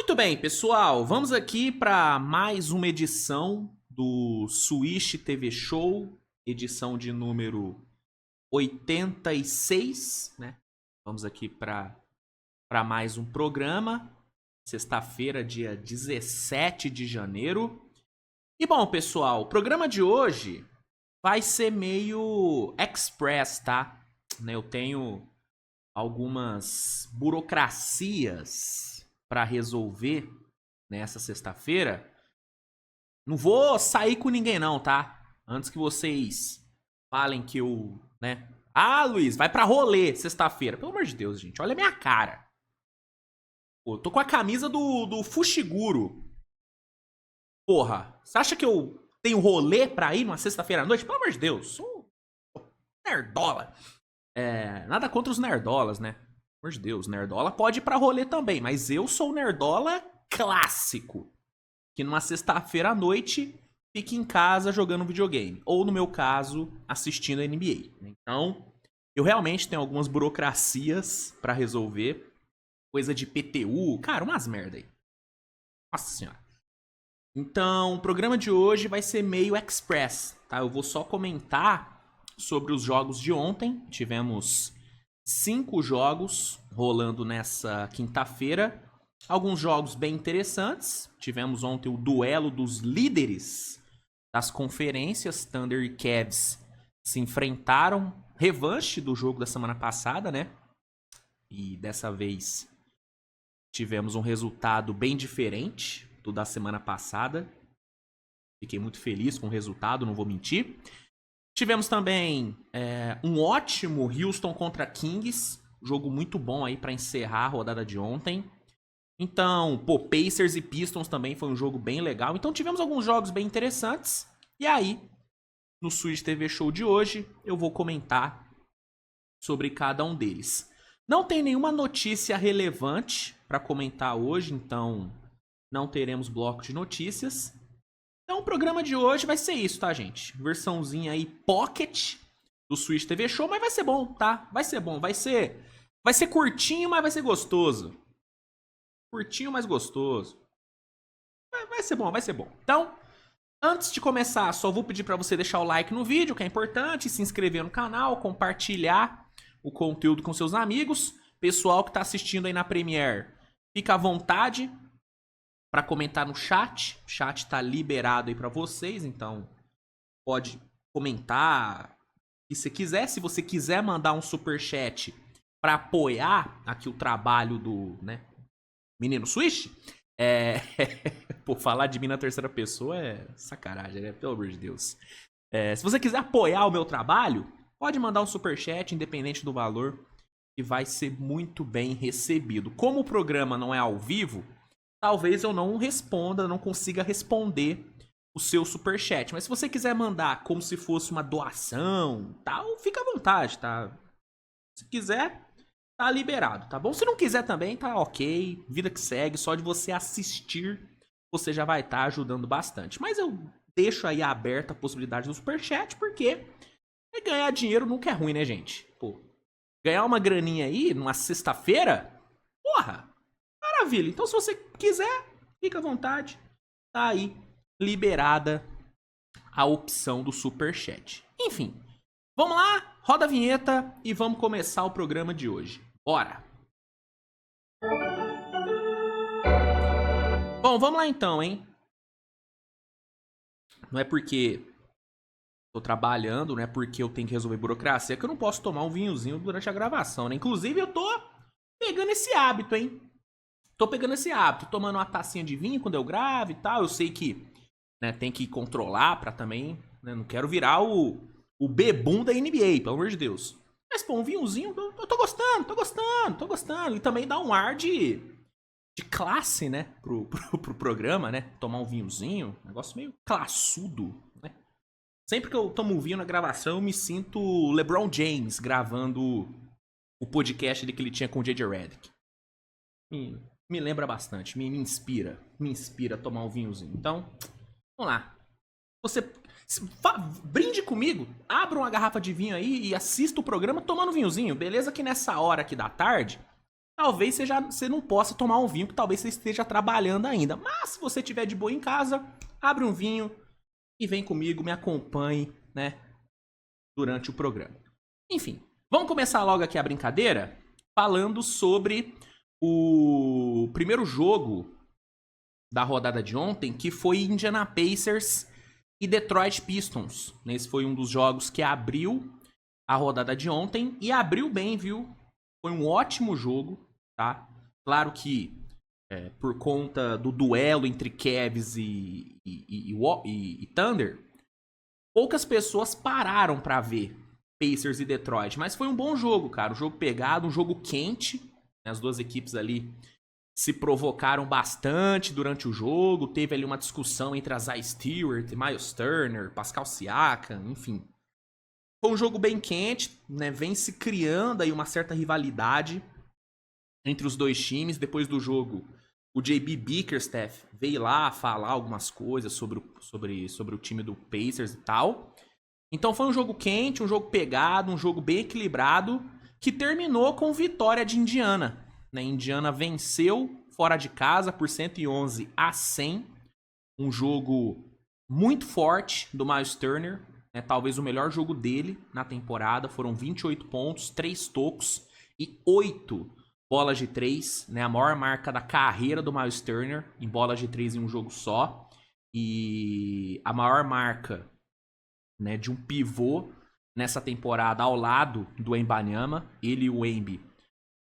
Muito bem, pessoal, vamos aqui para mais uma edição do Switch TV Show, edição de número 86, né? Vamos aqui para mais um programa, sexta-feira, dia 17 de janeiro. E bom, pessoal, o programa de hoje vai ser meio express, tá? Eu tenho algumas burocracias para resolver nessa sexta-feira. Não vou sair com ninguém não, tá? Antes que vocês falem que eu, né? Ah, Luiz, vai pra rolê sexta-feira. Pelo amor de Deus, gente, olha a minha cara. Pô, tô com a camisa do Fushiguro. Porra, você acha que eu tenho rolê pra ir numa sexta-feira à noite? Pelo amor de Deus, sou nerdola. Nada contra os nerdolas, né? Pelo amor de Deus, nerdola pode ir pra rolê também, mas eu sou o nerdola clássico. Que numa sexta-feira à noite fica em casa jogando videogame. Ou, no meu caso, assistindo a NBA. Então, eu realmente tenho algumas burocracias pra resolver. Coisa de PTU, cara, umas merda aí. Nossa senhora. Então, o programa de hoje vai ser meio express, tá? Eu vou só comentar sobre os jogos de ontem. Tivemos 5 jogos rolando nessa quinta-feira. Alguns jogos bem interessantes. Tivemos ontem o duelo dos líderes das conferências. Thunder e Cavs se enfrentaram. Revanche do jogo da semana passada, né? E dessa vez tivemos um resultado bem diferente do da semana passada. Fiquei muito feliz com o resultado, não vou mentir. Tivemos também um ótimo Houston contra Kings. Jogo muito bom aí para encerrar a rodada de ontem. Então, Pacers e Pistons também foi um jogo bem legal. Então tivemos alguns jogos bem interessantes. E aí, no Switch TV Show de hoje, eu vou comentar sobre cada um deles. Não tem nenhuma notícia relevante para comentar hoje, então não teremos bloco de notícias. Então o programa de hoje vai ser isso, tá, gente? Versãozinha aí pocket do Switch TV Show, mas vai ser bom, tá? Vai ser bom, vai ser curtinho, mas vai ser gostoso. Curtinho, mas gostoso. Vai ser bom, vai ser bom. Então, antes de começar, só vou pedir para você deixar o like no vídeo, que é importante, se inscrever no canal, compartilhar o conteúdo com seus amigos. Pessoal que tá assistindo aí na Premiere, fica à vontade para comentar no chat. O chat tá liberado aí para vocês, então pode comentar o que você quiser. Se você quiser mandar um superchat para apoiar aqui o trabalho do, né, Menino Switch, pô, falar de mim na terceira pessoa é sacanagem, né? Pelo amor de Deus. Se você quiser apoiar o meu trabalho, pode mandar um superchat, independente do valor, que vai ser muito bem recebido. Como o programa não é ao vivo, talvez eu não responda, não consiga responder o seu superchat. Mas se você quiser mandar como se fosse uma doação, tal, fica à vontade, tá? Se quiser, tá liberado, tá bom? Se não quiser também, tá ok. Vida que segue, só de você assistir, você já vai estar ajudando bastante. Mas eu deixo aí aberta a possibilidade do superchat, porque ganhar dinheiro nunca é ruim, né, gente? Pô, ganhar uma graninha aí numa sexta-feira, porra, maravilha. Então, se você quiser, fica à vontade. Tá aí liberada a opção do superchat. Enfim, vamos lá, roda a vinheta e vamos começar o programa de hoje. Bora! Bom, vamos lá então, hein? Não é porque tô trabalhando, não é porque eu tenho que resolver burocracia que eu não posso tomar um vinhozinho durante a gravação, né? Inclusive, eu tô pegando esse hábito, hein? Tô pegando esse hábito, tomando uma tacinha de vinho quando eu gravo e tal. Eu sei que, né, tem que controlar pra também, né? Não quero virar o bebum da NBA, pelo amor de Deus. Mas, pô, um vinhozinho, eu tô gostando. E também dá um ar de classe, né, pro programa, né? Tomar um vinhozinho, negócio meio classudo, né? Sempre que eu tomo um vinho na gravação, eu me sinto LeBron James gravando o podcast que ele tinha com o J.J. Redick. Me lembra bastante, me inspira a tomar um vinhozinho. Então, vamos lá. Você brinde comigo, abra uma garrafa de vinho aí e assista o programa tomando vinhozinho. Beleza que nessa hora aqui da tarde, talvez você não possa tomar um vinho, que talvez você esteja trabalhando ainda. Mas se você estiver de boa em casa, abre um vinho e vem comigo, me acompanhe, né, durante o programa. Enfim, vamos começar logo aqui a brincadeira falando sobre o primeiro jogo da rodada de ontem, que foi Indiana Pacers e Detroit Pistons. Esse foi um dos jogos que abriu a rodada de ontem e abriu bem, viu? Foi um ótimo jogo, tá? Claro que por conta do duelo entre Cavs e Thunder, poucas pessoas pararam pra ver Pacers e Detroit, mas foi um bom jogo, cara. Um jogo pegado, um jogo quente. As duas equipes ali se provocaram bastante durante o jogo. Teve ali uma discussão entre Isaiah Stewart, Miles Turner, Pascal Siakam, enfim. Foi um jogo bem quente, né? Vem se criando aí uma certa rivalidade entre os dois times. Depois do jogo, o JB Bickerstaff veio lá falar algumas coisas sobre o time do Pacers e tal. Então foi um jogo quente, um jogo pegado, um jogo bem equilibrado, que terminou com vitória de Indiana. Né? Indiana venceu fora de casa por 111-100. Um jogo muito forte do Miles Turner. Né? Talvez o melhor jogo dele na temporada. Foram 28 pontos, 3 tocos e 8 bolas de 3. Né? A maior marca da carreira do Miles Turner em bolas de 3 em um jogo só. E a maior marca, né, de um pivô nessa temporada ao lado do Wembanyama. Ele e o Wemby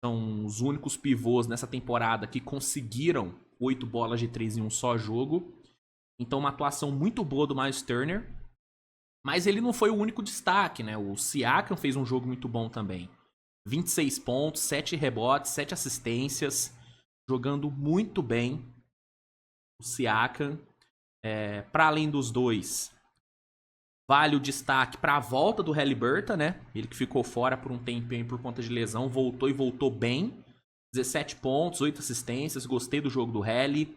são os únicos pivôs nessa temporada que conseguiram 8 bolas de 3 em um só jogo. Então uma atuação muito boa do Miles Turner. Mas ele não foi o único destaque, né? O Siakam fez um jogo muito bom também. 26 pontos, 7 rebotes, 7 assistências. Jogando muito bem o Siakam. Para além dos dois, vale o destaque para a volta do Haliburton, né? Ele que ficou fora por um tempinho por conta de lesão, voltou e voltou bem. 17 pontos, 8 assistências, gostei do jogo do Hali.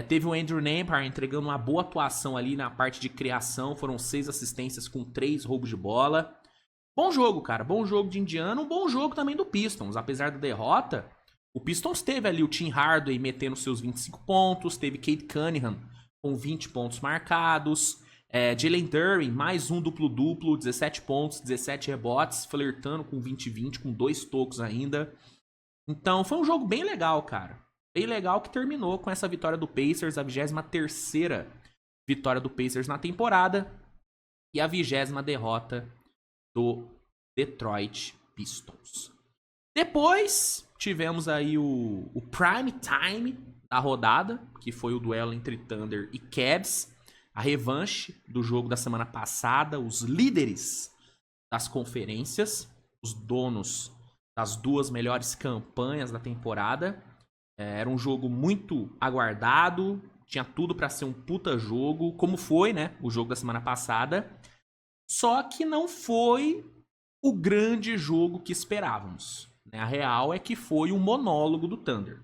Teve o Andrew Nembhard entregando uma boa atuação ali na parte de criação, foram 6 assistências com 3 roubos de bola. Bom jogo, cara, bom jogo de Indiana, um bom jogo também do Pistons, apesar da derrota. O Pistons teve ali o Tim Hardaway metendo seus 25 pontos, teve Cade Cunningham com 20 pontos marcados. Jalen Duren, mais um duplo-duplo, 17 pontos, 17 rebotes, flertando com 20-20, com 2 tocos ainda. Então foi um jogo bem legal, cara. Bem legal, que terminou com essa vitória do Pacers, a 23ª vitória do Pacers na temporada. E a 20ª derrota do Detroit Pistons. Depois tivemos aí o prime time da rodada, que foi o duelo entre Thunder e Cavs. A revanche do jogo da semana passada, os líderes das conferências, os donos das 2 melhores campanhas da temporada. Era um jogo muito aguardado, tinha tudo para ser um puta jogo, como foi, né, o jogo da semana passada. Só que não foi o grande jogo que esperávamos. A real é que foi um monólogo do Thunder.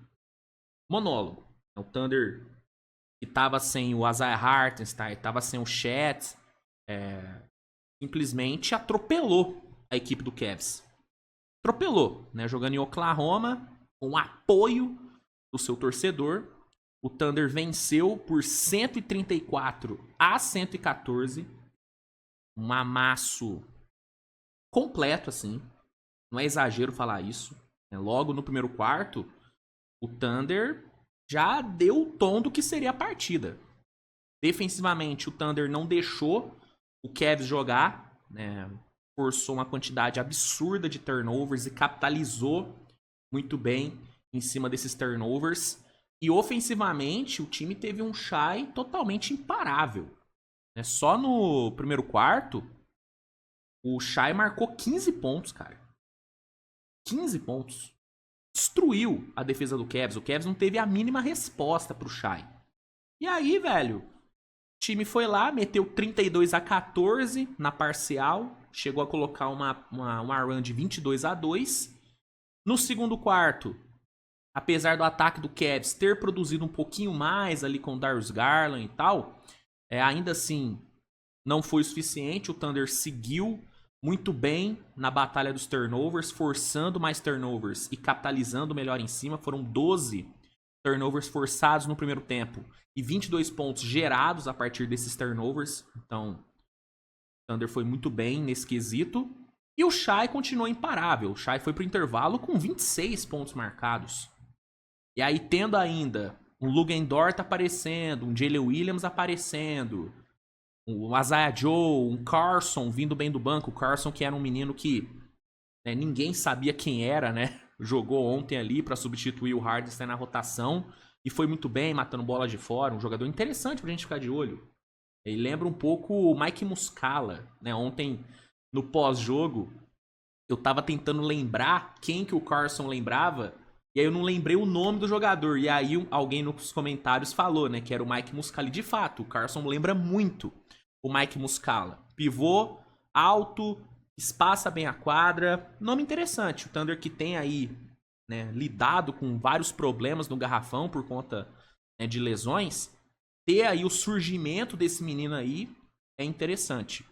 Monólogo. O Thunder, que tava sem o Isaiah Hartenstein, tava sem o Chet, simplesmente atropelou a equipe do Cavs. Atropelou, né? Jogando em Oklahoma, com o apoio do seu torcedor. O Thunder venceu por 134-114. Um amasso completo, assim. Não é exagero falar isso. Logo no primeiro quarto, o Thunder já deu o tom do que seria a partida. Defensivamente, o Thunder não deixou o Cavs jogar, né? Forçou uma quantidade absurda de turnovers e capitalizou muito bem em cima desses turnovers. E ofensivamente, o time teve um Shai totalmente imparável. Só no primeiro quarto, o Shai marcou 15 pontos, cara. 15 pontos. Destruiu a defesa do Cavs. O Cavs não teve a mínima resposta pro Shai. E aí, velho, o time foi lá, meteu 32-14 na parcial. Chegou a colocar uma run de 22-2. No segundo quarto, apesar do ataque do Cavs ter produzido um pouquinho mais ali com o Darius Garland e tal, ainda assim não foi o suficiente. O Thunder seguiu muito bem na batalha dos turnovers, forçando mais turnovers e capitalizando melhor em cima. Foram 12 turnovers forçados no primeiro tempo e 22 pontos gerados a partir desses turnovers. Então, o Thunder foi muito bem nesse quesito. E o Shai continuou imparável. O Shai foi pro intervalo com 26 pontos marcados. E aí, tendo ainda um Lugendort aparecendo, um Jalen Williams aparecendo, um Isaiah Joe, um Carson vindo bem do banco. O Carson, que era um menino que ninguém sabia quem era, né? Jogou ontem ali pra substituir o Hardenstein na rotação. E foi muito bem, matando bola de fora. Um jogador interessante pra gente ficar de olho. Ele lembra um pouco o Mike Muscala, né? Ontem, no pós-jogo, eu tava tentando lembrar quem que o Carson lembrava. E aí eu não lembrei o nome do jogador. E aí alguém nos comentários falou, né? Que era o Mike Muscala. E de fato, o Carson lembra muito o Mike Muscala. Pivô, alto, espaça bem a quadra. Nome interessante. O Thunder que tem aí, né, lidado com vários problemas no garrafão por conta, né, de lesões. Ter aí o surgimento desse menino aí é interessante.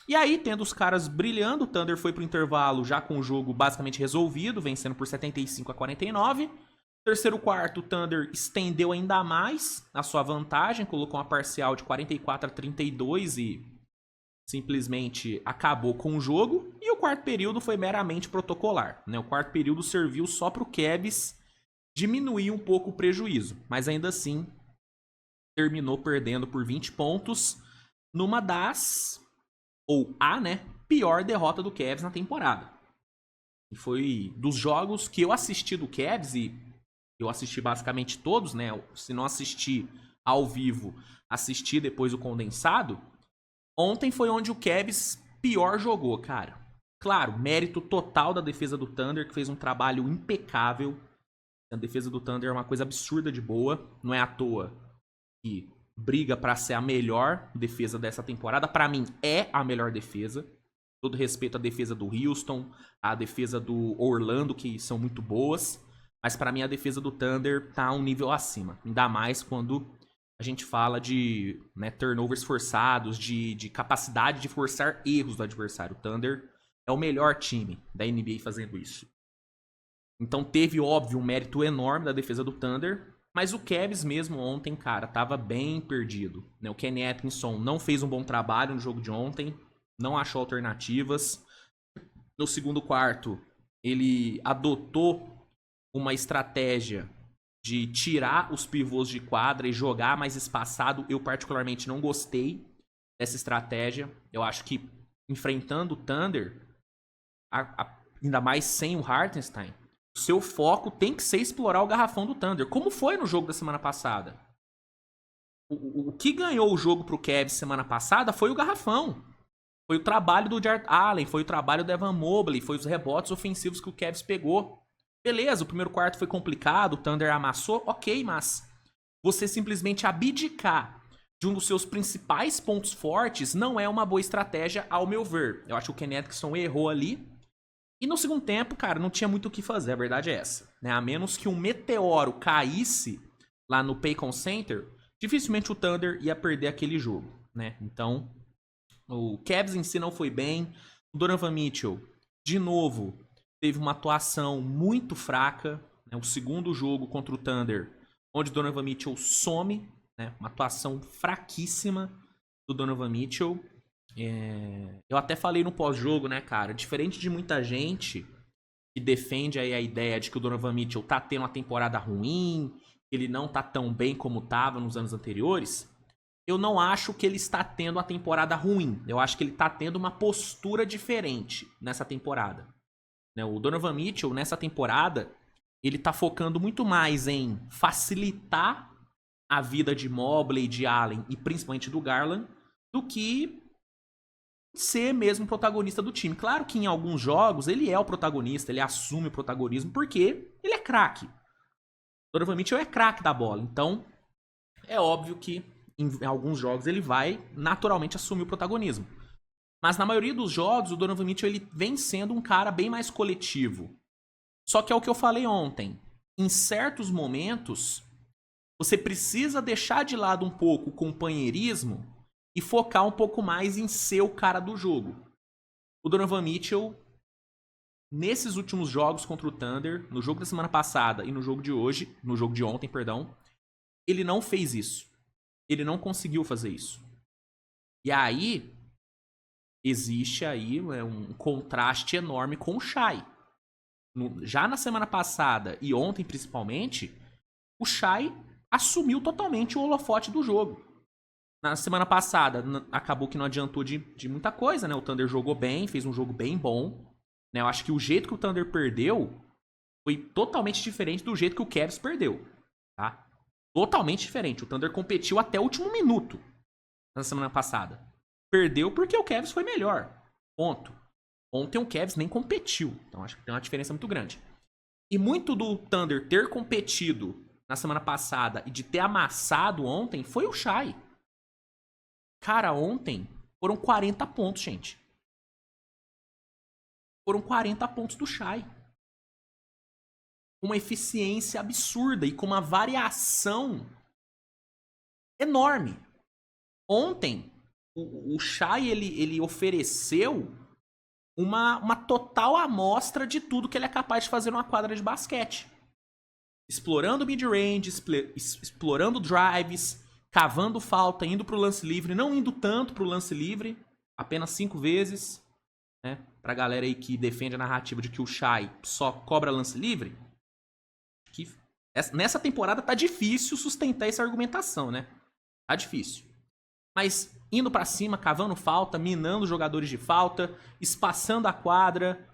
E aí, tendo os caras brilhando, o Thunder foi pro intervalo já com o jogo basicamente resolvido, vencendo por 75-49. Terceiro quarto, o Thunder estendeu ainda mais a sua vantagem, colocou uma parcial de 44-32 e simplesmente acabou com o jogo. E o quarto período foi meramente protocolar, né? O quarto período serviu só pro Cavs diminuir um pouco o prejuízo, mas ainda assim terminou perdendo por 20 pontos numa das, ou a, né, pior derrota do Cavs na temporada. E foi dos jogos que eu assisti do Cavs, e eu assisti basicamente todos, né? Se não assisti ao vivo, assisti depois o condensado. Ontem foi onde o Cavs pior jogou, cara. Claro, mérito total da defesa do Thunder, que fez um trabalho impecável. A defesa do Thunder é uma coisa absurda de boa. Não é à toa que briga pra ser a melhor defesa dessa temporada. Pra mim, é a melhor defesa. Todo respeito à defesa do Houston, à defesa do Orlando, que são muito boas. Mas pra mim a defesa do Thunder tá um nível acima. Ainda mais quando a gente fala de, né, turnovers forçados, de capacidade de forçar erros do adversário. O Thunder é o melhor time da NBA fazendo isso. Então teve, óbvio, um mérito enorme da defesa do Thunder. Mas o Cavs mesmo ontem, cara, tava bem perdido, né? O Kenny Atkinson não fez um bom trabalho no jogo de ontem. Não achou alternativas. No segundo quarto, ele adotou uma estratégia de tirar os pivôs de quadra e jogar mais espaçado. Eu particularmente não gostei dessa estratégia. Eu acho que enfrentando o Thunder, ainda mais sem o Hartenstein, o seu foco tem que ser explorar o garrafão do Thunder, como foi no jogo da semana passada. O que ganhou o jogo pro Cavs semana passada foi o garrafão. Foi o trabalho do Jarrett Allen, foi o trabalho do Evan Mobley, foi os rebotes ofensivos que o Cavs pegou. Beleza, o primeiro quarto foi complicado, o Thunder amassou, ok, mas você simplesmente abdicar de um dos seus principais pontos fortes não é uma boa estratégia, ao meu ver. Eu acho que o Kenny Atkinson errou ali. E no segundo tempo, cara, não tinha muito o que fazer, a verdade é essa, né? A menos que um meteoro caísse lá no Paycon Center, dificilmente o Thunder ia perder aquele jogo, né? Então, o Cavs em si não foi bem. O Donovan Mitchell, de novo, teve uma atuação muito fraca, né? O segundo jogo contra o Thunder, onde o Donovan Mitchell some, né? Uma atuação fraquíssima do Donovan Mitchell. Eu até falei no pós-jogo, né, cara? Diferente de muita gente que defende aí a ideia de que o Donovan Mitchell tá tendo uma temporada ruim, que ele não tá tão bem como tava nos anos anteriores, eu não acho que ele está tendo uma temporada ruim. Eu acho que ele tá tendo uma postura diferente nessa temporada. Né? O Donovan Mitchell, nessa temporada, ele tá focando muito mais em facilitar a vida de Mobley, de Allen e principalmente do Garland, do que ser mesmo protagonista do time. Claro que em alguns jogos ele é o protagonista, ele assume o protagonismo porque ele é craque. Donovan Mitchell é craque da bola, então é óbvio que em alguns jogos ele vai naturalmente assumir o protagonismo. Mas na maioria dos jogos o Donovan Mitchell ele vem sendo um cara bem mais coletivo. Só que é o que eu falei ontem. Em certos momentos você precisa deixar de lado um pouco o companheirismo e focar um pouco mais em ser o cara do jogo. O Donovan Mitchell, nesses últimos jogos contra o Thunder, no jogo da semana passada e no jogo de hoje, no jogo de ontem, perdão, ele não fez isso. Ele não conseguiu fazer isso. E aí, existe aí um contraste enorme com o Shai. Já na semana passada e ontem principalmente, o Shai assumiu totalmente o holofote do jogo. Na semana passada, acabou que não adiantou de muita coisa, né? O Thunder jogou bem, fez um jogo bem bom. Né? Eu acho que o jeito que o Thunder perdeu foi totalmente diferente do jeito que o Cavs perdeu. Tá? Totalmente diferente. O Thunder competiu até o último minuto na semana passada. Perdeu porque o Cavs foi melhor. Ponto. Ontem o Cavs nem competiu. Então acho que tem uma diferença muito grande. E muito do Thunder ter competido na semana passada e de ter amassado ontem foi o Shai. Cara, ontem foram 40 pontos, gente. Foram 40 pontos do Shai. Com uma eficiência absurda e com uma variação enorme. Ontem, o Shai, ele ofereceu uma total amostra de tudo que ele é capaz de fazer numa quadra de basquete. Explorando mid-range, explorando drives, cavando falta, indo pro lance livre, não indo tanto pro lance livre, apenas 5 vezes, né? Pra galera aí que defende a narrativa de que o Shai só cobra lance livre, que nessa temporada tá difícil sustentar essa argumentação, né? Tá difícil. Mas indo pra cima, cavando falta, minando jogadores de falta, espaçando a quadra,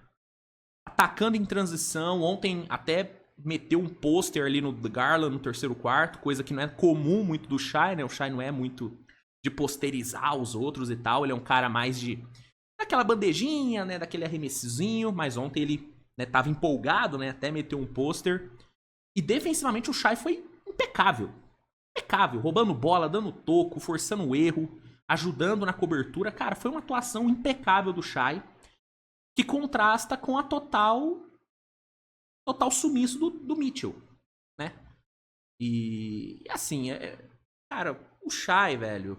atacando em transição. Ontem até meteu um pôster ali no Garland no terceiro quarto, coisa que não é comum muito do Shai, né? O Shai não é muito de posterizar os outros e tal. Ele é um cara mais de daquela bandejinha, né? Daquele arremessozinho. Mas ontem ele, né, tava empolgado, né? Até meteu um pôster. E defensivamente o Shai foi impecável. Impecável. Roubando bola, dando toco, forçando o erro, ajudando na cobertura. Cara, foi uma atuação impecável do Shai, que contrasta com a total sumiço do Mitchell, né? E assim, cara, o Shai, velho,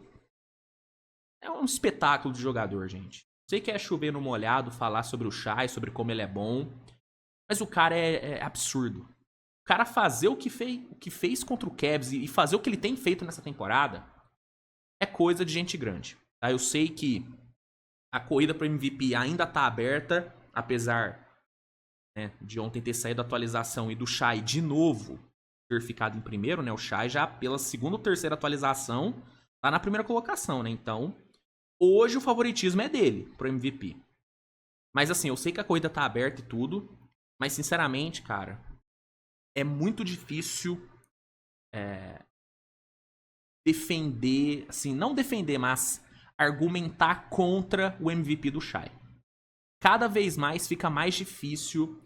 é um espetáculo de jogador, gente. Sei que é chover no molhado falar sobre o Shai, sobre como ele é bom, mas o cara é absurdo. O cara fazer o que fez contra o Cavs e fazer o que ele tem feito nessa temporada é coisa de gente grande. Tá? Eu sei que a corrida para MVP ainda tá aberta, apesar, né, de ontem ter saído a atualização e do Shai de novo ter ficado em primeiro, né? O Shai já pela segunda ou terceira atualização tá na primeira colocação, né? Então, hoje o favoritismo é dele pro MVP. Mas assim, eu sei que a corrida tá aberta e tudo, mas sinceramente, cara, é muito difícil defender, assim, não defender, mas argumentar contra o MVP do Shai. Cada vez mais fica mais difícil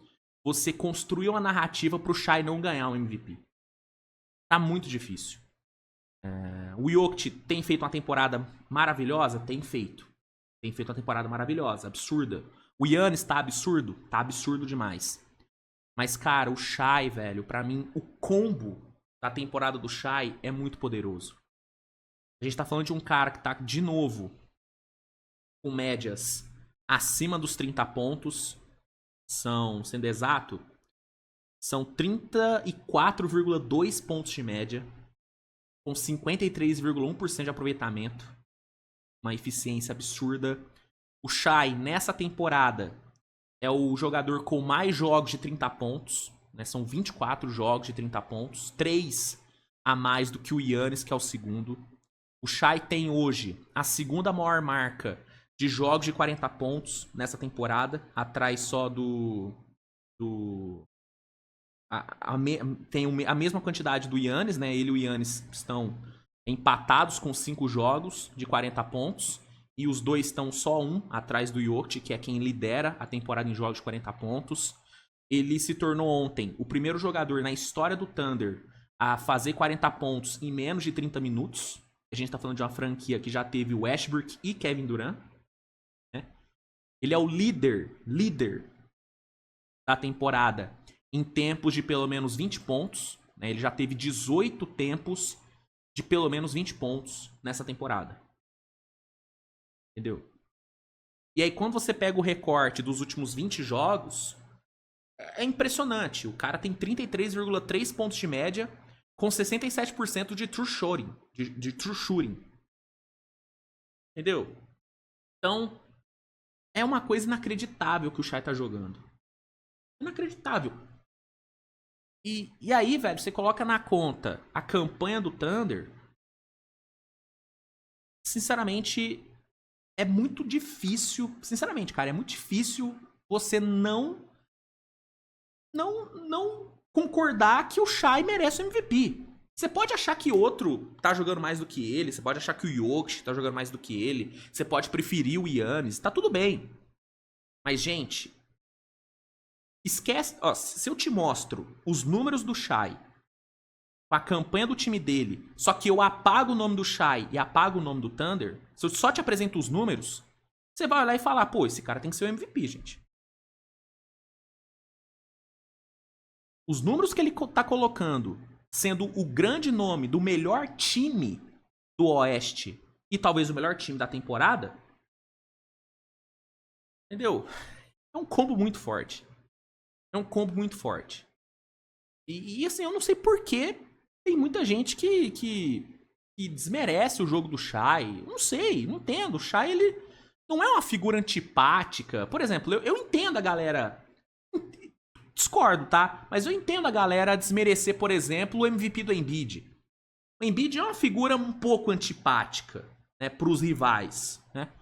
você construir uma narrativa pro Shai não ganhar um MVP. Tá muito difícil. O Jokic tem feito uma temporada maravilhosa? Tem feito. Tem feito uma temporada maravilhosa, absurda. O Giannis tá absurdo? Tá absurdo demais. Mas, cara, o Shai, velho, pra mim, o combo da temporada do Shai é muito poderoso. A gente tá falando de um cara que tá, de novo, com médias acima dos 30 pontos. Sendo exato, são 34,2 pontos de média, com 53,1% de aproveitamento. Uma eficiência absurda. O Shai, nessa temporada, é o jogador com mais jogos de 30 pontos. Né? São 24 jogos de 30 pontos. 3 a mais do que o Giannis, que é o segundo. O Shai tem hoje a segunda maior marca de jogos de 40 pontos nessa temporada. Atrás só tem a mesma quantidade do Giannis, né? Ele e o Giannis estão empatados com 5 jogos de 40 pontos. E os dois estão só um atrás do Jokic, que é quem lidera a temporada em jogos de 40 pontos. Ele se tornou ontem o primeiro jogador na história do Thunder a fazer 40 pontos em menos de 30 minutos. A gente tá falando de uma franquia que já teve Westbrook e Kevin Durant. Né? Ele é o líder da temporada em tempos de pelo menos 20 pontos. Né? Ele já teve 18 tempos de pelo menos 20 pontos nessa temporada. Entendeu? E aí, quando você pega o recorte dos últimos 20 jogos, é impressionante. O cara tem 33,3 pontos de média com 67% de true shooting. De true shooting. Entendeu? Então, é uma coisa inacreditável que o Shai tá jogando. Inacreditável. E aí, velho, você coloca na conta a campanha do Thunder. Sinceramente, é muito difícil. Sinceramente, cara, é muito difícil você não concordar que o Shai merece o MVP. Você pode achar que outro tá jogando mais do que ele, você pode achar que o Jokic tá jogando mais do que ele, você pode preferir o Giannis, tá tudo bem. Mas, gente, esquece, ó, se eu te mostro os números do Shai, a campanha do time dele, só que eu apago o nome do Shai e apago o nome do Thunder, se eu só te apresento os números, você vai olhar e falar, pô, esse cara tem que ser o MVP, gente. Os números que ele tá colocando, sendo o grande nome do melhor time do Oeste e talvez o melhor time da temporada, entendeu? É um combo muito forte. É um combo muito forte. E assim, eu não sei porquê tem muita gente que desmerece o jogo do Shai. Não sei, não entendo. O Shai, ele não é uma figura antipática. Por exemplo, eu entendo a galera... Discordo, tá? Mas eu entendo a galera desmerecer, por exemplo, o MVP do Embiid. O Embiid é uma figura um pouco antipática, né, pros rivais, né?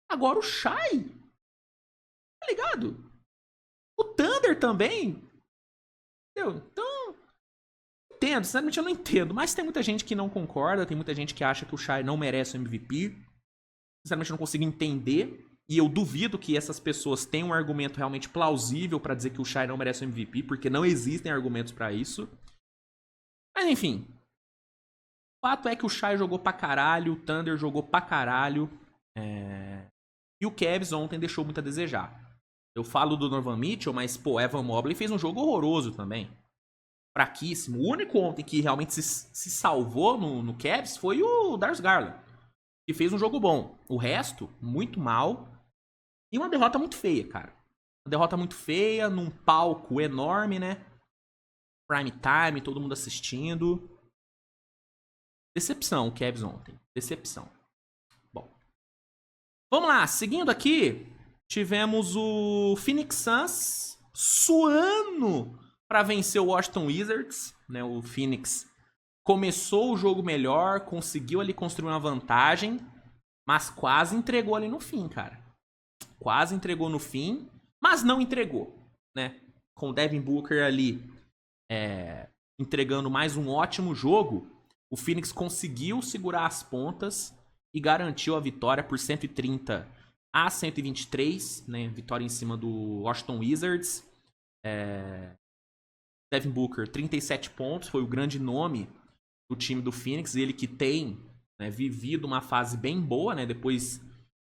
Agora o Shai, tá ligado? O Thunder também, entendeu? Então, entendo, sinceramente eu não entendo, mas tem muita gente que não concorda, tem muita gente que acha que o Shai não merece o MVP. Sinceramente eu não consigo entender, e eu duvido que essas pessoas tenham um argumento realmente plausível pra dizer que o Shai não merece o MVP, porque não existem argumentos pra isso. Mas enfim, o fato é que o Shai jogou pra caralho, o Thunder jogou pra caralho. E o Cavs ontem deixou muito a desejar. Eu falo do Donovan Mitchell, mas, pô, Evan Mobley fez um jogo horroroso também. Fraquíssimo. O único ontem que realmente se salvou no Cavs foi o Darius Garland, que fez um jogo bom. O resto, muito mal. E uma derrota muito feia, cara. Uma derrota muito feia, num palco enorme, né? Prime time, todo mundo assistindo. Decepção o Cavs ontem. Decepção. Bom. Vamos lá, seguindo aqui, tivemos o Phoenix Suns suando para vencer o Washington Wizards, né? O Phoenix começou o jogo melhor, conseguiu ali construir uma vantagem, mas quase entregou ali no fim, cara. Quase entregou no fim, mas não entregou, né? Com o Devin Booker ali entregando mais um ótimo jogo, o Phoenix conseguiu segurar as pontas e garantiu a vitória por 130-123, né? Vitória em cima do Washington Wizards. Devin Booker, 37 pontos, foi o grande nome do time do Phoenix, ele que tem, né, vivido uma fase bem boa, né? Depois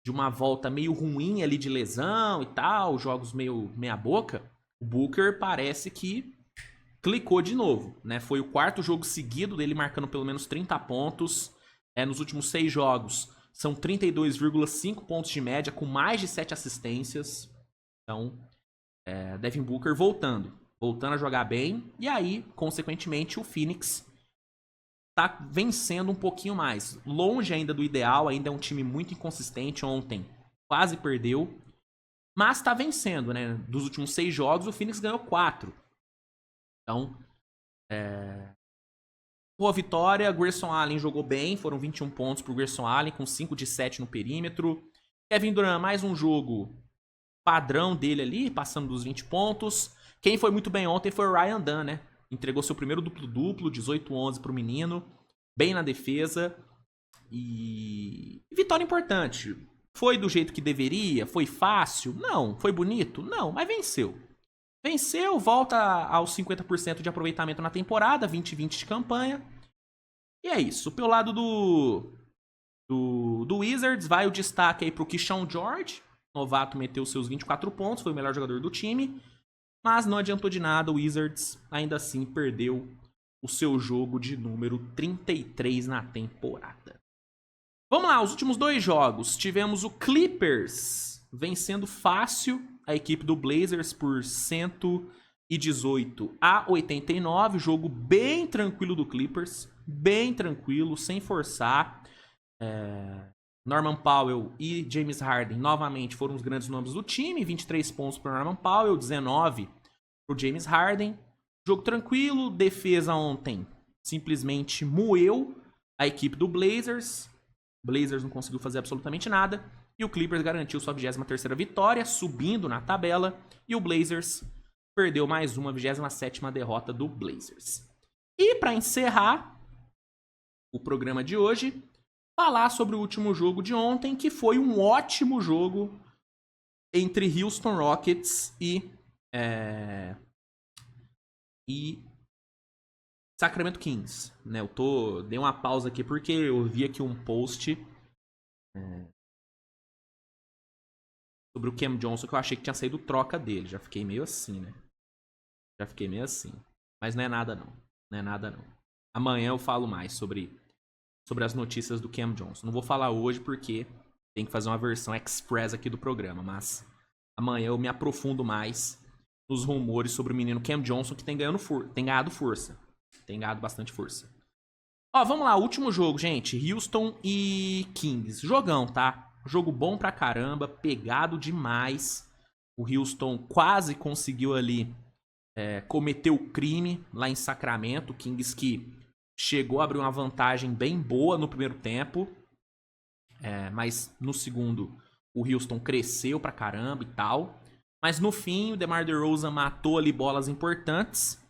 de uma volta meio ruim ali de lesão e tal, jogos meio meia boca, o Booker parece que clicou de novo, né? Foi o quarto jogo seguido dele marcando pelo menos 30 pontos. Nos últimos 6 jogos, são 32,5 pontos de média, com mais de 7 assistências. Então, Devin Booker voltando a jogar bem. E aí, consequentemente, o Phoenix tá vencendo um pouquinho mais. Longe ainda do ideal, ainda é um time muito inconsistente. Ontem quase perdeu, mas tá vencendo, né? Dos últimos 6 jogos, o Phoenix ganhou 4. Então, boa vitória. Grayson Allen jogou bem, foram 21 pontos pro Grayson Allen, com 5 de 7 no perímetro. Kevin Durant, mais um jogo padrão dele ali, passando dos 20 pontos. Quem foi muito bem ontem foi o Ryan Dunn, né? Entregou seu primeiro duplo-duplo, 18-11 pro menino. Bem na defesa. E vitória importante. Foi do jeito que deveria? Foi fácil? Não. Foi bonito? Não, mas venceu. Venceu, volta aos 50% de aproveitamento na temporada, 20-20 de campanha. E é isso. Pelo lado do Wizards, vai o destaque aí pro Keyshawn George. O novato meteu seus 24 pontos, foi o melhor jogador do time. Mas não adiantou de nada, o Wizards ainda assim perdeu o seu jogo de número 33 na temporada. Vamos lá, os últimos 2 jogos. Tivemos o Clippers vencendo fácil a equipe do Blazers por 118-89. Jogo bem tranquilo do Clippers. Bem tranquilo, sem forçar. Norman Powell e James Harden novamente foram os grandes nomes do time. 23 pontos para Norman Powell, 19 para o James Harden. Jogo tranquilo. Defesa ontem simplesmente moeu a equipe do Blazers. Blazers não conseguiu fazer absolutamente nada. E o Clippers garantiu sua 23ª vitória, subindo na tabela. E o Blazers perdeu mais uma 27ª derrota do Blazers. E para encerrar o programa de hoje, falar sobre o último jogo de ontem, que foi um ótimo jogo entre Houston Rockets e Sacramento Kings, né? Dei uma pausa aqui porque eu vi aqui um post sobre o Cam Johnson que eu achei que tinha saído troca dele. Já fiquei meio assim, né? Mas não é nada não. Amanhã eu falo mais sobre as notícias do Cam Johnson. Não vou falar hoje porque tem que fazer uma versão express aqui do programa, mas amanhã eu me aprofundo mais nos rumores sobre o menino Cam Johnson, que tem ganhado força. Tem ganhado bastante força. Ó, vamos lá, último jogo, gente. Houston e Kings. Jogão, tá? Jogo bom pra caramba, pegado demais. O Houston quase conseguiu ali cometer o crime lá em Sacramento. O Kings que chegou a abrir uma vantagem bem boa no primeiro tempo. Mas no segundo, o Houston cresceu pra caramba e tal. Mas no fim, o DeMar DeRozan matou ali bolas importantes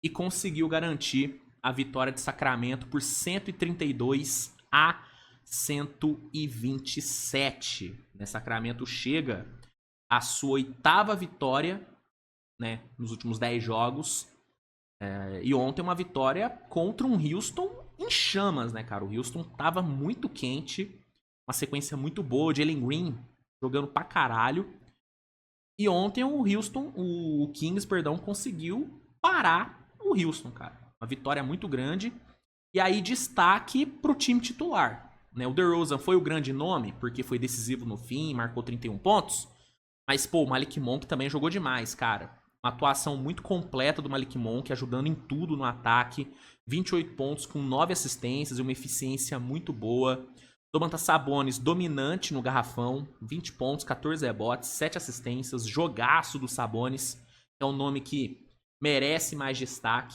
e conseguiu garantir a vitória de Sacramento por 132-127. Sacramento chega à sua 8ª vitória, né, nos últimos 10 jogos. E ontem uma vitória contra um Houston em chamas, né, cara? O Houston tava muito quente, uma sequência muito boa. Jalen Green jogando pra caralho. E ontem o Kings, conseguiu parar o Houston, cara. Uma vitória muito grande. E aí destaque pro time titular, né? O DeRozan foi o grande nome, porque foi decisivo no fim, marcou 31 pontos. Mas, pô, o Malik Monk também jogou demais, cara. Uma atuação muito completa do Malik Monk, ajudando em tudo no ataque. 28 pontos com 9 assistências e uma eficiência muito boa. Domantas Sabonis dominante no garrafão. 20 pontos, 14 rebotes, 7 assistências. Jogaço do Sabonis. É um nome que merece mais destaque.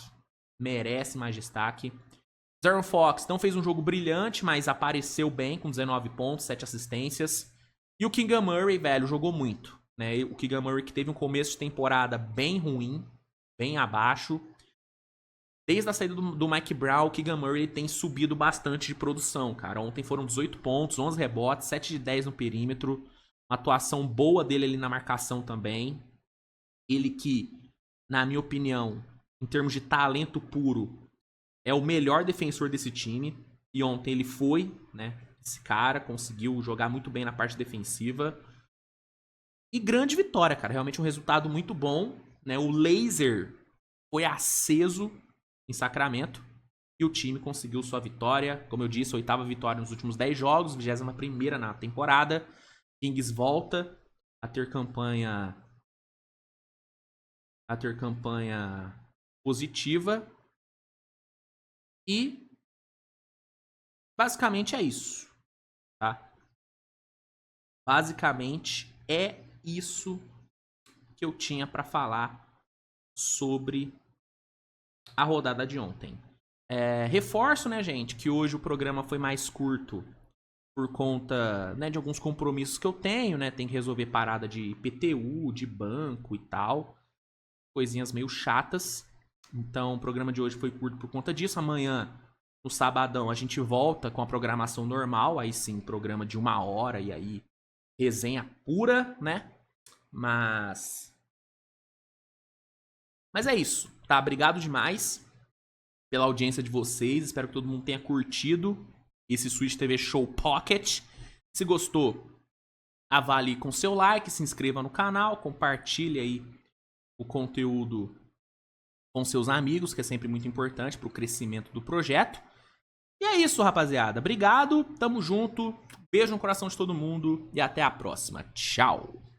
De'Aaron Fox não fez um jogo brilhante, mas apareceu bem com 19 pontos, 7 assistências. E o Keegan Murray, velho, jogou muito, né? O Keegan Murray que teve um começo de temporada bem ruim, bem abaixo. Desde a saída do Mike Brown, o Keegan Murray tem subido bastante de produção, cara. Ontem foram 18 pontos, 11 rebotes, 7 de 10 no perímetro. Uma atuação boa dele ali na marcação também. Ele que, na minha opinião, em termos de talento puro, é o melhor defensor desse time. E ontem ele foi, né? Esse cara conseguiu jogar muito bem na parte defensiva. E grande vitória, cara. Realmente um resultado muito bom, né? O laser foi aceso em Sacramento. E o time conseguiu sua vitória. Como eu disse, 8ª vitória nos últimos 10 jogos. 21ª na temporada. Kings volta a ter campanha positiva. E basicamente é isso, tá? Basicamente é isso que eu tinha pra falar sobre a rodada de ontem. Reforço, né, gente, que hoje o programa foi mais curto por conta, né, de alguns compromissos que eu tenho, né? Tem que resolver parada de IPTU, de banco e tal. Coisinhas meio chatas. Então, o programa de hoje foi curto por conta disso. Amanhã, no sabadão, a gente volta com a programação normal. Aí sim, programa de 1 hora e aí resenha pura, né? Mas é isso, tá? Obrigado demais pela audiência de vocês. Espero que todo mundo tenha curtido esse Switch TV Show Pocket. Se gostou, avalie com seu like, se inscreva no canal, compartilhe aí o conteúdo com seus amigos, que é sempre muito importante pro crescimento do projeto. E é isso, rapaziada. Obrigado, tamo junto. Beijo no coração de todo mundo e até a próxima. Tchau!